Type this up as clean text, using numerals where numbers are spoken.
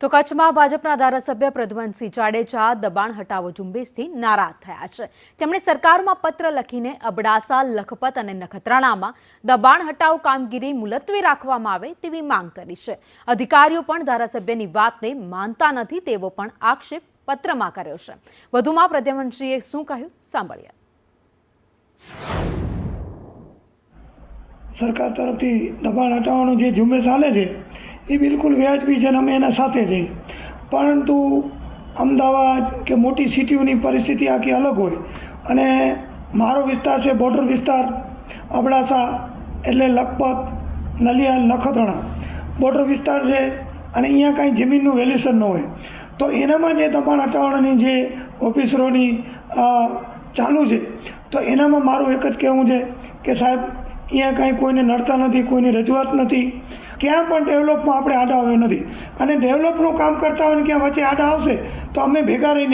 તો કચ્છમાં ભાજપના ધારાસભ્ય પ્રદ્યુમનસિંહ જાડેજા દબાણ હટાવો ઝુંબેશથી નારાજ થયા છે। તેમણે સરકારમાં પત્ર લખીને અબડાસા, લખપત અને નખત્રાણામાં દબાણ હટાવ કામગીરી મુલતવી રાખવામાં આવે તેવી માંગ કરી છે। અધિકારીઓ પણ ધારાસભ્યની વાતને માનતા નથી તેવો પણ આક્ષેપ પત્રમાં કર્યો છે। વધુમાં પ્રદ્યુમનસિંહે શું કહ્યું સાંભળીએ। સરકાર તરફથી દબાણ હટાવવાનો જે ઝુંબેશ ચાલે છે એ બિલકુલ વ્યાજબી છે અને અમે એના સાથે છીએ, પરંતુ અમદાવાદ કે મોટી સિટીઓની પરિસ્થિતિ આખી અલગ હોય અને મારો વિસ્તાર છે બોર્ડર વિસ્તાર, અબડાસા એટલે લખપત, નલિયા, નખત્રાણા બોર્ડર વિસ્તાર છે અને અહીંયા કાંઈ જમીનનું વેલ્યુએશન ન હોય, તો એનામાં જે દબાણ હટાવવાની જે ઓફિસરોની ચાલુ છે તો એનામાં મારું એક જ કહેવું છે કે સાહેબ અહીંયા કાંઈ કોઈને નડતા નથી, કોઈની રજૂઆત નથી, ક્યાં પણ ડેવલપમાં આપણે આડા આવ્યો નથી અને ડેવલપનું કામ કરતા હોય ને ક્યાં વચ્ચે આડા આવશે તો અમે ભેગા રહીને